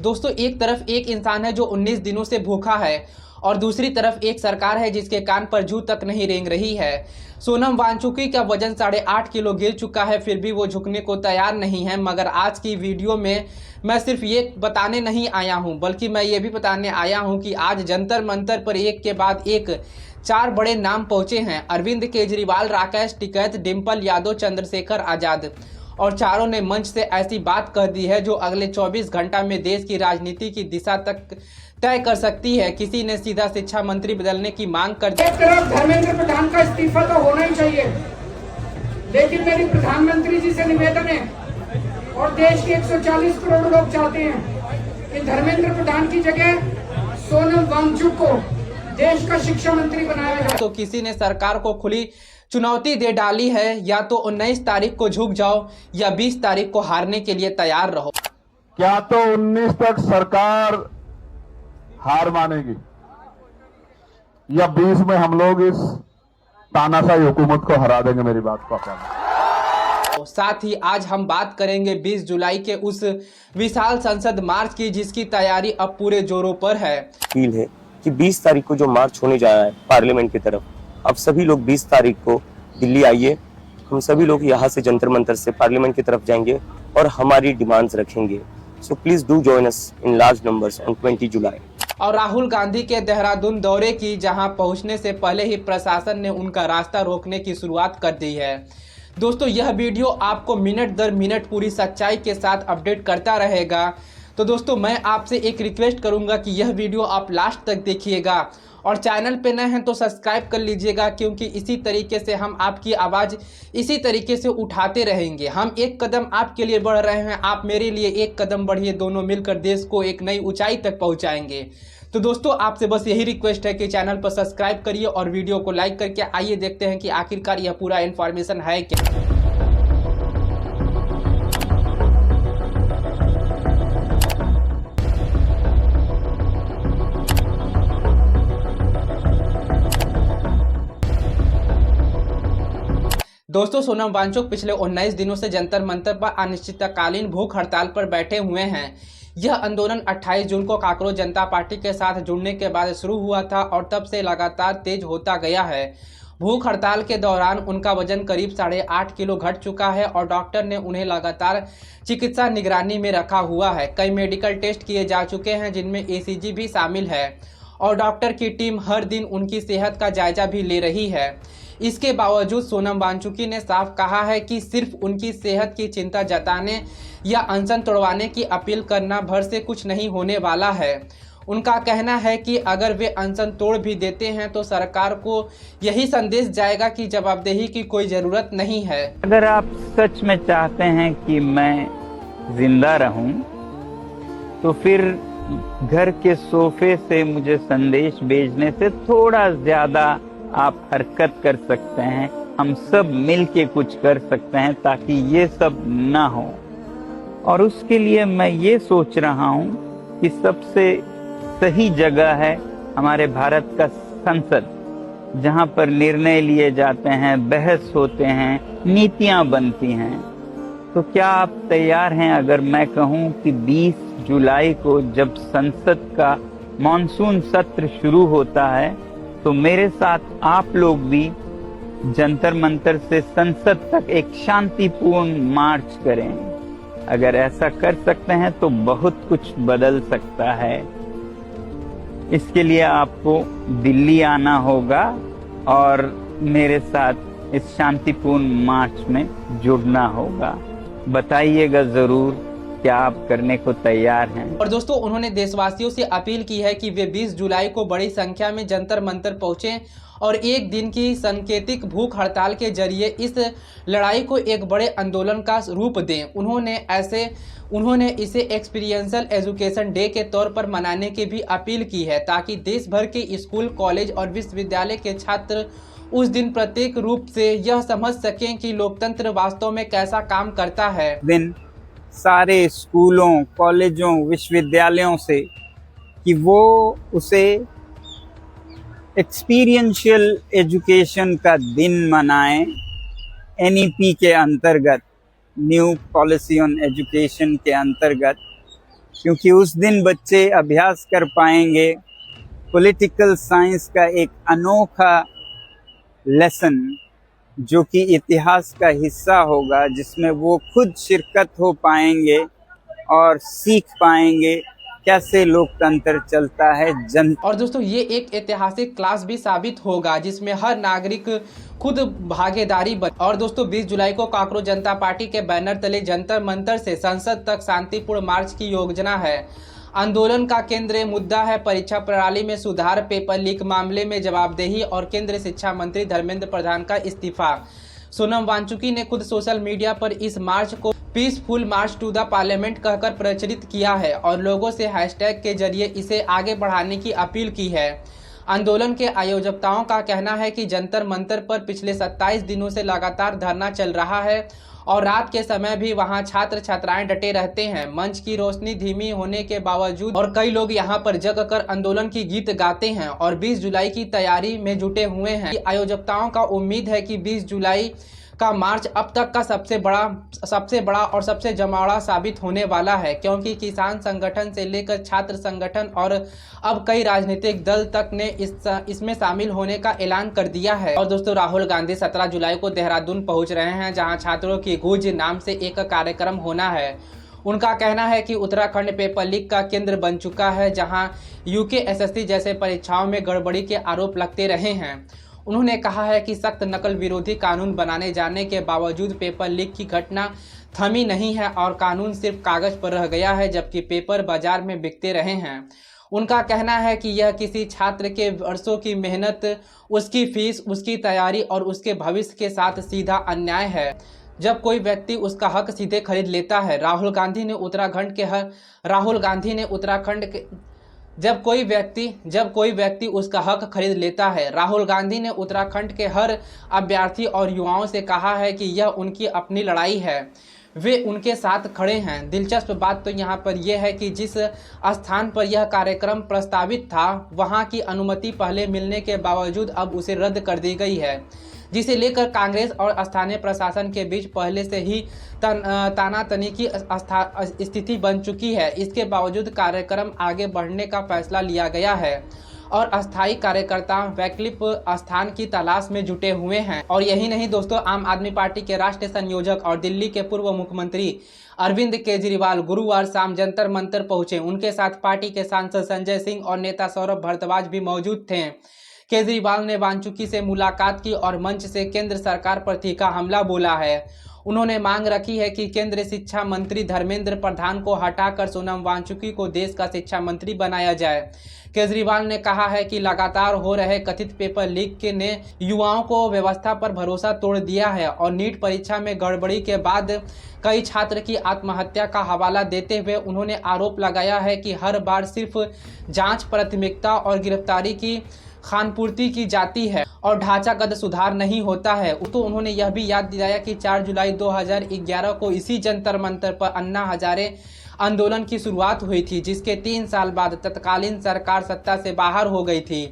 दोस्तों, एक तरफ एक इंसान है जो 19 दिनों से भूखा है और दूसरी तरफ एक सरकार है जिसके कान पर जू तक नहीं रेंग रही है। सोनम वांगचुक का वजन 8.5 किलो गिर चुका है, फिर भी वो झुकने को तैयार नहीं है। मगर आज की वीडियो में मैं सिर्फ ये बताने नहीं आया हूँ, बल्कि मैं ये भी बताने आया हूँ कि आज जंतर मंतर पर एक के बाद एक 4 बड़े नाम पहुंचे हैं। अरविंद केजरीवाल, राकेश टिकैत, डिम्पल यादव, चंद्रशेखर आजाद, और चारों ने मंच से ऐसी बात कह दी है जो अगले 24 घंटा में देश की राजनीति की दिशा तक तय कर सकती है। किसी ने सीधा शिक्षा मंत्री बदलने की मांग कर दी। एक तरफ धर्मेंद्र प्रधान का इस्तीफा तो होना ही चाहिए, लेकिन मेरी प्रधानमंत्री जी से निवेदन है और देश के 140 करोड़ लोग चाहते हैं कि धर्मेंद्र प्रधान की जगह सोनम वांगचुक को देश का शिक्षा मंत्री बनाया जाए। तो किसी ने सरकार को खुली चुनौती दे डाली है, या तो 19 तारीख को झुक जाओ या 20 तारीख को हारने के लिए तैयार रहो। क्या तो 19 तक सरकार हार मानेगी या 20 में हम लोग इस तानाशाही हुकूमत को हरा देंगे। मेरी बात को अपना। साथ ही आज हम बात करेंगे 20 जुलाई के उस विशाल संसद मार्च की, जिसकी तैयारी अब पूरे जोरों पर है। फील है कि 20 तारीख को जो मार्च होने जा रहा है पार्लियामेंट की तरफ, अब सभी लोग 20 तारीख को दिल्ली आइए। हम सभी लोग यहाँ से जंतर मंतर से पार्लियामेंट की तरफ जाएंगे और हमारी डिमांड्स रखेंगे। So please do join us in large numbers on 20 जुलाई। और राहुल गांधी के देहरादून दौरे की, जहां पहुंचने से पहले ही प्रशासन ने उनका रास्ता रोकने की शुरुआत कर दी है। दोस्तों, यह वीडियो आपको मिनट दर मिनट पूरी सच्चाई के साथ अपडेट करता रहेगा। तो दोस्तों, मैं आपसे एक रिक्वेस्ट करूंगा कि यह वीडियो आप लास्ट तक देखिएगा और चैनल पे नए हैं तो सब्सक्राइब कर लीजिएगा, क्योंकि इसी तरीके से हम आपकी आवाज़ इसी तरीके से उठाते रहेंगे। हम एक कदम आपके लिए बढ़ रहे हैं, आप मेरे लिए एक कदम बढ़िए, दोनों मिलकर देश को एक नई ऊंचाई तक पहुंचाएंगे। तो दोस्तों, आपसे बस यही रिक्वेस्ट है कि चैनल पर सब्सक्राइब करिए और वीडियो को लाइक करके आइए देखते हैं कि आखिरकार यह पूरा इन्फॉर्मेशन है क्या। दोस्तों, सोनम वांगचुक पिछले 19 दिनों से जंतर मंतर पर अनिश्चितकालीन भूख हड़ताल पर बैठे हुए हैं। यह आंदोलन 28 जून को कांग्रेस जनता पार्टी के साथ जुड़ने के बाद शुरू हुआ था और तब से लगातार तेज होता गया है। भूख हड़ताल के दौरान उनका वजन करीब 8.5 किलो घट चुका है और डॉक्टर ने उन्हें लगातार चिकित्सा निगरानी में रखा हुआ है। कई मेडिकल टेस्ट किए जा चुके हैं, जिनमें ECG भी शामिल है और डॉक्टर की टीम हर दिन उनकी सेहत का जायजा भी ले रही है। इसके बावजूद सोनम वांगचुक ने साफ कहा है कि सिर्फ उनकी सेहत की चिंता जताने या अनशन तोड़वाने की अपील करना भर से कुछ नहीं होने वाला है। उनका कहना है कि अगर वे अनशन तोड़ भी देते हैं तो सरकार को यही संदेश जाएगा कि जवाबदेही की कोई ज़रूरत नहीं है। अगर आप सच में चाहते हैं कि मैं जिंदा रहूं, तो फिर घर के सोफे से मुझे संदेश भेजने से थोड़ा ज्यादा आप हरकत कर सकते हैं। हम सब मिलके कुछ कर सकते हैं ताकि ये सब ना हो। और उसके लिए मैं ये सोच रहा हूँ कि सबसे सही जगह है हमारे भारत का संसद, जहाँ पर निर्णय लिए जाते हैं, बहस होते हैं, नीतियाँ बनती हैं। तो क्या आप तैयार हैं अगर मैं कहूँ कि 20 जुलाई को जब संसद का मॉनसून सत्र शुरू होता है तो मेरे साथ आप लोग भी जंतर मंतर से संसद तक एक शांतिपूर्ण मार्च करें। अगर ऐसा कर सकते हैं तो बहुत कुछ बदल सकता है। इसके लिए आपको दिल्ली आना होगा और मेरे साथ इस शांतिपूर्ण मार्च में जुड़ना होगा। बताइएगा जरूर क्या आप करने को तैयार हैं। और दोस्तों, उन्होंने देशवासियों से अपील की है कि वे 20 जुलाई को बड़ी संख्या में जंतर मंतर पहुंचें और एक दिन की सांकेतिक भूख हड़ताल के जरिए इस लड़ाई को एक बड़े आंदोलन का रूप दें। उन्होंने इसे एक्सपीरियंशियल एजुकेशन डे के तौर पर मनाने की भी अपील की है, ताकि देश भर के स्कूल, कॉलेज और विश्वविद्यालय के छात्र उस दिन प्रत्येक रूप से यह समझ सकें कि लोकतंत्र वास्तव में कैसा काम करता है। दिन सारे स्कूलों, कॉलेजों, विश्वविद्यालयों से कि वो उसे एक्सपीरियंशियल एजुकेशन का दिन मनाएं। NEP के अंतर्गत, न्यू पॉलिसी ऑन एजुकेशन के अंतर्गत क्योंकि उस दिन बच्चे अभ्यास कर पाएंगे पॉलिटिकल साइंस का एक अनोखा लेसन, जो कि इतिहास का हिस्सा होगा, जिसमें वो खुद शिरकत हो पाएंगे और सीख पाएंगे कैसे लोकतंत्र चलता है। और दोस्तों ये एक ऐतिहासिक क्लास भी साबित होगा जिसमें हर नागरिक खुद भागीदारी और दोस्तों 20 जुलाई को कांकरों जनता पार्टी के बैनर तले जंतर मंतर से संसद तक शांतिपूर्ण मार्च की योजना है। आंदोलन का केंद्रीय मुद्दा है परीक्षा प्रणाली में सुधार, पेपर लीक मामले में जवाबदेही और केंद्रीय शिक्षा मंत्री धर्मेंद्र प्रधान का इस्तीफा। सोनम वांचुकी ने खुद सोशल मीडिया पर इस मार्च को peaceful March two the parliament कहकर प्रचलित किया है और लोगों से हैशटैग के जरिए इसे आगे बढ़ाने की अपील की है। आंदोलन के आयोजकताओं का कहना है कि जंतर मंतर पर पिछले 27 दिनों से लगातार धरना चल रहा है और रात के समय भी वहां छात्र छात्राएं डटे रहते हैं। मंच की रोशनी धीमी होने के बावजूद और कई लोग यहां पर जगकर आंदोलन की गीत गाते हैं और 20 जुलाई की तैयारी में जुटे हुए हैं। आयोजकताओं का उम्मीद है कि 20 जुलाई का मार्च अब तक का सबसे बड़ा और सबसे जमावड़ा साबित होने वाला है, क्योंकि किसान संगठन से लेकर छात्र संगठन और अब कई राजनीतिक दल तक ने इसमें शामिल होने का ऐलान कर दिया है। और दोस्तों राहुल गांधी 17 जुलाई को देहरादून पहुंच रहे हैं, जहां छात्रों की गूंज नाम से एक कार्यक्रम होना है। उनका कहना है कि उत्तराखंड पेपर लीक का केंद्र बन चुका है, जहां यूकेएसएससी जैसे परीक्षाओं में गड़बड़ी के आरोप लगते रहे हैं। उन्होंने कहा है कि सख्त नकल विरोधी कानून बनाने जाने के बावजूद पेपर लीक की घटना थमी नहीं है और कानून सिर्फ कागज पर रह गया है, जबकि पेपर बाजार में बिकते रहे हैं। उनका कहना है कि यह किसी छात्र के वर्षों की मेहनत, उसकी फीस, उसकी तैयारी और उसके भविष्य के साथ सीधा अन्याय है जब कोई व्यक्ति उसका हक सीधे खरीद लेता है। राहुल गांधी ने उत्तराखंड के जब कोई व्यक्ति उसका हक खरीद लेता है। राहुल गांधी ने उत्तराखंड के हर अभ्यर्थी और युवाओं से कहा है कि यह उनकी अपनी लड़ाई है, वे उनके साथ खड़े हैं। दिलचस्प बात तो यहाँ पर यह है कि जिस स्थान पर यह कार्यक्रम प्रस्तावित था, वहाँ की अनुमति पहले मिलने के बावजूद अब उसे रद्द कर दी गई है, जिसे लेकर कांग्रेस और स्थानीय प्रशासन के बीच पहले से ही तानातनी की स्थिति बन चुकी है। इसके बावजूद कार्यक्रम आगे बढ़ने का फैसला लिया गया है और अस्थायी कार्यकर्ता वैकल्पिक स्थान की तलाश में जुटे हुए हैं। और यही नहीं दोस्तों, आम आदमी पार्टी के राष्ट्रीय संयोजक और दिल्ली के पूर्व मुख्यमंत्री अरविंद केजरीवाल गुरुवार शाम जंतर मंतर पहुंचे। उनके साथ पार्टी के सांसद संजय सिंह और नेता सौरभ भारद्वाज भी मौजूद थे। केजरीवाल ने वांचुकी से मुलाकात की और मंच से केंद्र सरकार पर तीखा हमला बोला है। उन्होंने मांग रखी है कि केंद्रीय शिक्षा मंत्री धर्मेंद्र प्रधान को हटाकर सोनम वांचुकी को देश का शिक्षा मंत्री बनाया जाए। केजरीवाल ने कहा है कि लगातार हो रहे कथित पेपर लीक ने युवाओं को व्यवस्था पर भरोसा तोड़ दिया है और नीट परीक्षा में गड़बड़ी के बाद कई छात्र की आत्महत्या का हवाला देते हुए उन्होंने आरोप लगाया है कि हर बार सिर्फ जांच प्राथमिकता और गिरफ्तारी की खानपूर्ति की जाती है और ढांचागत सुधार नहीं होता है। तो उन्होंने यह भी याद दिलाया कि 4 जुलाई 2011 को इसी जंतर मंतर पर अन्ना हजारे आंदोलन की शुरुआत हुई थी, जिसके 3 साल बाद तत्कालीन सरकार सत्ता से बाहर हो गई थी।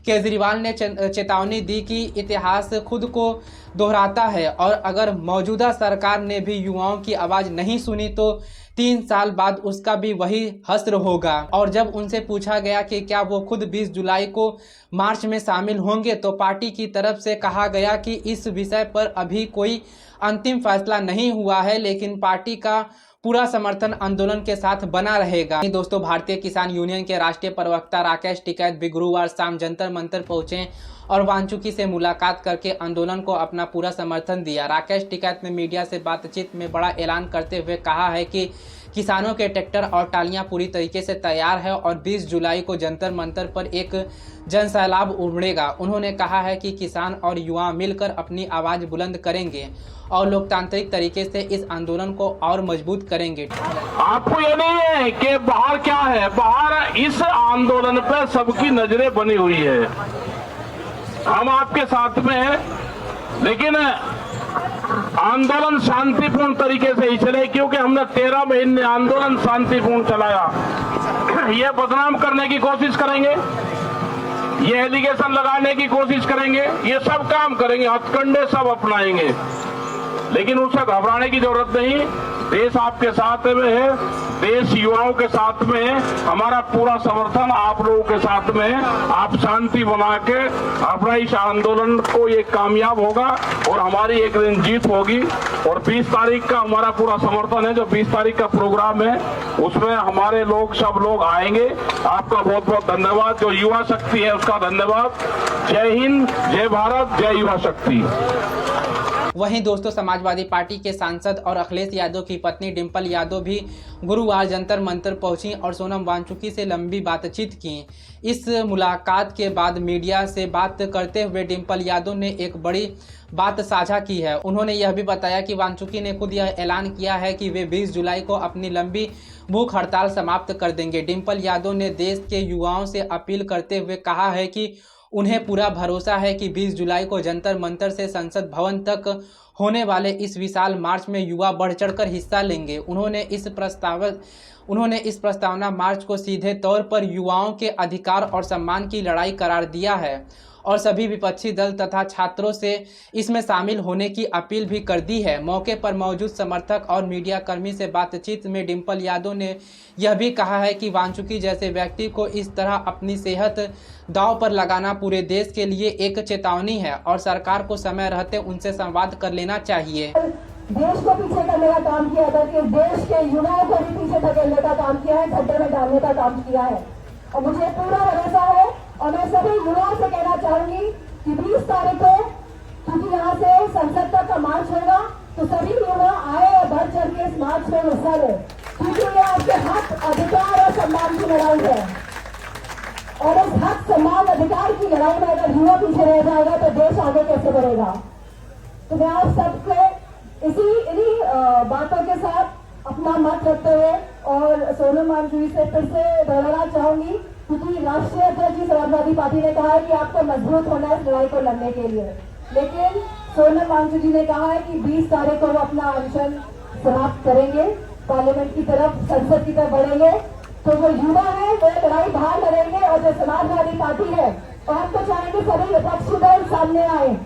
केजरीवाल ने चेतावनी दी कि इतिहास खुद को दोहराता है और अगर मौजूदा सरकार ने भी युवाओं की आवाज़ नहीं सुनी तो 3 साल बाद उसका भी वही हश्र होगा। और जब उनसे पूछा गया कि क्या वो खुद 20 जुलाई को मार्च में शामिल होंगे, तो पार्टी की तरफ से कहा गया कि इस विषय पर अभी कोई अंतिम फैसला नहीं हुआ है, लेकिन पार्टी का पूरा समर्थन आंदोलन के साथ बना रहेगा। दोस्तों भारतीय किसान यूनियन के राष्ट्रीय प्रवक्ता राकेश टिकैत भी गुरुवार शाम जंतर मंतर पहुंचे और वांचुकी से मुलाकात करके आंदोलन को अपना पूरा समर्थन दिया। राकेश टिकैत ने मीडिया से बातचीत में बड़ा ऐलान करते हुए कहा है कि किसानों के ट्रैक्टर और टालियां पूरी तरीके से तैयार है और 20 जुलाई को जंतर मंतर पर एक जनसैलाब उमड़ेगा। उन्होंने कहा है कि किसान और युवा मिलकर अपनी आवाज़ बुलंद करेंगे और लोकतांत्रिक तरीके से इस आंदोलन को और मजबूत करेंगे। आपको ये नहीं है कि बाहर क्या है, बाहर इस आंदोलन पे सबकी नजरें बनी हुई है। हम आपके साथ में हैं, लेकिन आंदोलन शांतिपूर्ण तरीके से ही चले, क्योंकि हमने 13 महीने आंदोलन शांतिपूर्ण चलाया। ये बदनाम करने की कोशिश करेंगे, ये एलिगेशन लगाने की कोशिश करेंगे, ये सब काम करेंगे, हथकंडे सब अपनाएंगे, लेकिन उससे घबराने की जरूरत नहीं। देश आपके साथ में है। देश युवाओं के साथ में, हमारा पूरा समर्थन आप लोगों के साथ में। आप शांति बना के अपना इस आंदोलन को ये कामयाब होगा और हमारी एक दिन जीत होगी। और 20 तारीख का हमारा पूरा समर्थन है। जो 20 तारीख का प्रोग्राम है उसमें हमारे लोग सब लोग आएंगे। आपका बहुत बहुत धन्यवाद। जो युवा शक्ति है उसका धन्यवाद। जय हिंद, जय भारत, जय युवा शक्ति। वहीं दोस्तों समाजवादी पार्टी के सांसद और अखिलेश यादव की पत्नी डिंपल यादव भी गुरुवार जंतर मंतर पहुंची और सोनम वांगचुक से लंबी बातचीत की। इस मुलाकात के बाद मीडिया से बात करते हुए डिंपल यादव ने एक बड़ी बात साझा की है। उन्होंने यह भी बताया कि वांगचुक ने खुद यह ऐलान किया है कि वे 20 जुलाई को अपनी लंबी भूख हड़ताल समाप्त कर देंगे। डिंपल यादव ने देश के युवाओं से अपील करते हुए कहा है कि उन्हें पूरा भरोसा है कि 20 जुलाई को जंतर मंतर से संसद भवन तक होने वाले इस विशाल मार्च में युवा बढ़ चढ़कर हिस्सा लेंगे। उन्होंने इस प्रस्तावना मार्च को सीधे तौर पर युवाओं के अधिकार और सम्मान की लड़ाई करार दिया है और सभी विपक्षी दल तथा छात्रों से इसमें शामिल होने की अपील भी कर दी है। मौके पर मौजूद समर्थक और मीडिया कर्मी से बातचीत में डिंपल यादव ने यह भी कहा है कि वांगचुक जैसे व्यक्ति को इस तरह अपनी सेहत दांव पर लगाना पूरे देश के लिए एक चेतावनी है और सरकार को समय रहते उनसे संवाद कर लेना चाहिए। देश को पीछे करने का काम किया था कि देश के युवाओं को भी पीछे धकेलने का काम किया है, गड्ढे में डालने का काम किया है। और मुझे पूरा भरोसा है और मैं सभी युवाओं से कहना चाहूंगी कि 20 तारीख को क्योंकि यहाँ से संसद तक का मार्च होगा तो सभी युवा आए और बढ़ चढ़ के इस मार्च में हिस्सा ले, क्योंकि ये आपके हक, अधिकार और सम्मान की लड़ाई है। और इस हक, सम्मान, अधिकार की लड़ाई में अगर युवा पीछे रह जाएगा तो देश आगे कैसे बढ़ेगा। तो मैं आप सबके इन्हीं बातों के साथ अपना मत रखते हुए और सोनम वांगचुक से फिर से दोहराना चाहूंगी, क्योंकि राष्ट्रीय अध्यक्ष समाजवादी पार्टी ने कहा है कि आपको मजबूत होना है इस लड़ाई को लड़ने के लिए, लेकिन सोनम वांगचुक जी ने कहा है कि 20 तारीख को वो अपना अनशन समाप्त करेंगे, पार्लियामेंट की तरफ, संसद की तरफ बढ़ेंगे। तो जो युवा है वो लड़ाई बाहर लड़ेंगे और जो समाजवादी पार्टी है, और हम तो चाहेंगे सभी विपक्षी दल सामने आए,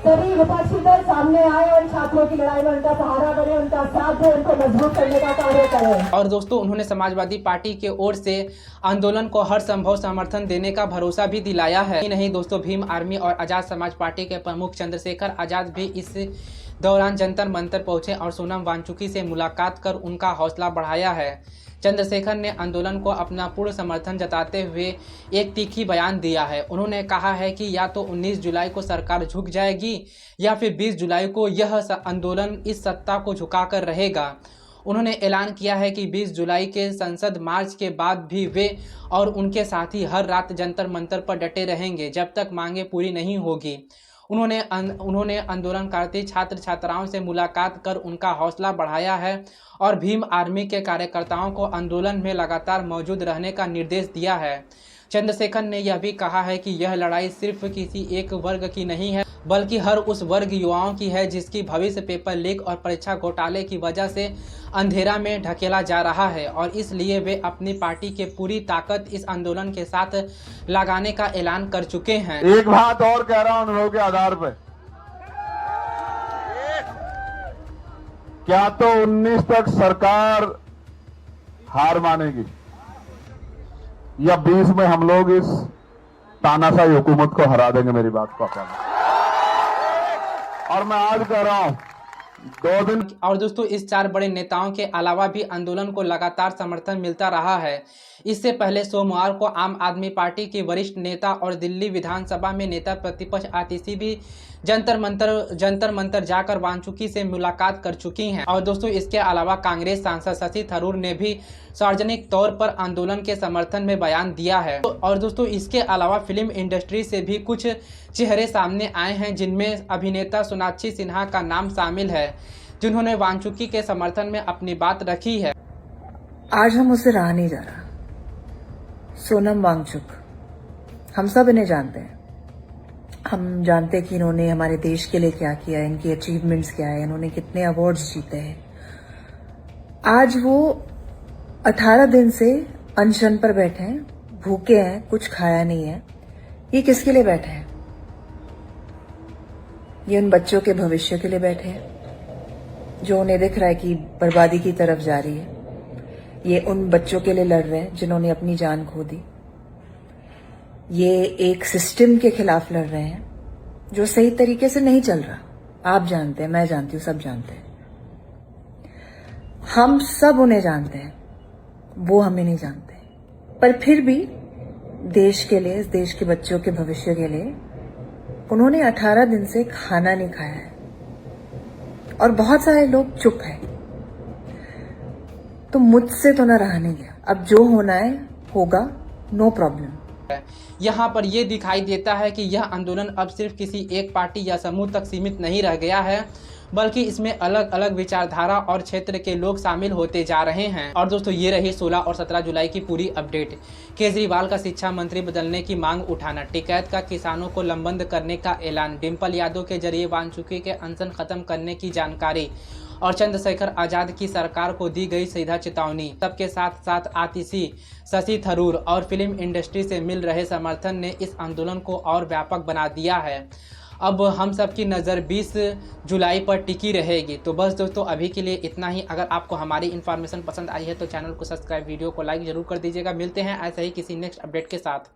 सभी विपक्षी दल सामने आए और छात्रों की लड़ाई में उनका सहारा बने, उनका साथ दे, उनको मजबूत करने का कार्य करें। और दोस्तों उन्होंने समाजवादी पार्टी के ओर से आंदोलन को हर संभव समर्थन देने का भरोसा भी दिलाया है। नहीं दोस्तों, भीम आर्मी और आजाद समाज पार्टी के प्रमुख चंद्रशेखर आजाद भी इस दौरान जंतर मंतर पहुंचे और सोनम वांगचुक से मुलाकात कर उनका हौसला बढ़ाया है। चंद्रशेखर ने आंदोलन को अपना पूर्ण समर्थन जताते हुए एक तीखी बयान दिया है। उन्होंने कहा है कि या तो 19 जुलाई को सरकार झुक जाएगी या फिर 20 जुलाई को यह आंदोलन इस सत्ता को झुकाकर रहेगा। उन्होंने ऐलान किया है कि 20 जुलाई के संसद मार्च के बाद भी वे और उनके साथी हर रात जंतर मंतर पर डटे रहेंगे जब तक मांगे पूरी नहीं होगी। उन्होंने आंदोलनकारी छात्र छात्राओं से मुलाकात कर उनका हौसला बढ़ाया है और भीम आर्मी के कार्यकर्ताओं को आंदोलन में लगातार मौजूद रहने का निर्देश दिया है। चंद्रशेखर ने यह भी कहा है कि यह लड़ाई सिर्फ किसी एक वर्ग की नहीं है, बल्कि हर उस वर्ग युवाओं की है जिसकी भविष्य पेपर लीक और परीक्षा घोटाले की वजह से अंधेरा में ढकेला जा रहा है और इसलिए वे अपनी पार्टी के पूरी ताकत इस आंदोलन के साथ लगाने का ऐलान कर चुके हैं। एक बात और कह रहा हूं अनुभव के आधार पर, क्या तो 19 तक सरकार हार मानेगी या 20 में हम लोग इस तानाशाही हुकूमत को हरा देंगे। मेरी बात को अपना, और मैं आज कह रहा हूं 2 दिन। और दोस्तों इस 4 बड़े नेताओं के अलावा भी आंदोलन को लगातार समर्थन मिलता रहा है। इससे पहले सोमवार को आम आदमी पार्टी के वरिष्ठ नेता और दिल्ली विधानसभा में नेता प्रतिपक्ष आतिशी भी जंतर मंतर जाकर वांगचुक से मुलाकात कर चुकी हैं। और दोस्तों इसके अलावा कांग्रेस सांसद शशि थरूर ने भी सार्वजनिक तौर पर आंदोलन के समर्थन में बयान दिया है। और दोस्तों इसके अलावा फिल्म इंडस्ट्री से भी कुछ चेहरे सामने आए हैं, जिनमें अभिनेता सोनाक्षी सिन्हा का नाम शामिल है, जिन्होंने वांगचुक के समर्थन में अपनी बात रखी है। आज हम उसे रहा नहीं जा रहा। सोनम वांगचुक, हम सब इन्हें जानते हैं। हम जानते हैं कि इन्होंने हमारे देश के लिए क्या किया है, इनकी अचीवमेंट्स क्या है, इन्होंने कितने अवार्ड्स जीते हैं। आज वो 18 दिन से अनशन पर बैठे हैं, भूखे हैं, कुछ खाया नहीं है। ये किसके लिए बैठे हैं? ये उन बच्चों के भविष्य के लिए बैठे हैं जो उन्हें दिख रहा है कि बर्बादी की तरफ जा रही है। ये उन बच्चों के लिए लड़ रहे हैं जिन्होंने अपनी जान खो दी। ये एक सिस्टम के खिलाफ लड़ रहे हैं जो सही तरीके से नहीं चल रहा। आप जानते हैं, मैं जानती हूँ, सब जानते हैं। हम सब उन्हें जानते हैं, वो हमें नहीं जानते। पर फिर भी देश के लिए, इस देश के बच्चों के भविष्य के लिए उन्होंने 18 दिन से खाना नहीं खाया है और बहुत सारे लोग चुप हैं। तो मुझसे तो ना रहा नहीं गया। अब जो होना है होगा, नो प्रॉब्लम। यहाँ पर यह दिखाई देता है कि यह आंदोलन अब सिर्फ किसी एक पार्टी या समूह तक सीमित नहीं रह गया है, बल्कि इसमें अलग अलग विचारधारा और क्षेत्र के लोग शामिल होते जा रहे हैं। और दोस्तों, ये रही 16 और 17 जुलाई की पूरी अपडेट। केजरीवाल का शिक्षा मंत्री बदलने की मांग उठाना, टिकैत का किसानों को लंबबंद करने का ऐलान, डिम्पल यादव के जरिए वांचुकी के अनशन खत्म करने की जानकारी और चंद्रशेखर आजाद की सरकार को दी गई सीधा चेतावनी। सबके साथ साथ आतिशी शशि थरूर और फिल्म इंडस्ट्री से मिल रहे समर्थन ने इस आंदोलन को और व्यापक बना दिया है। अब हम सब की नज़र 20 जुलाई पर टिकी रहेगी। तो बस दोस्तों, अभी के लिए इतना ही। अगर आपको हमारी इन्फॉर्मेशन पसंद आई है तो चैनल को सब्सक्राइब, वीडियो को लाइक जरूर कर दीजिएगा। मिलते हैं ऐसे ही किसी नेक्स्ट अपडेट के साथ।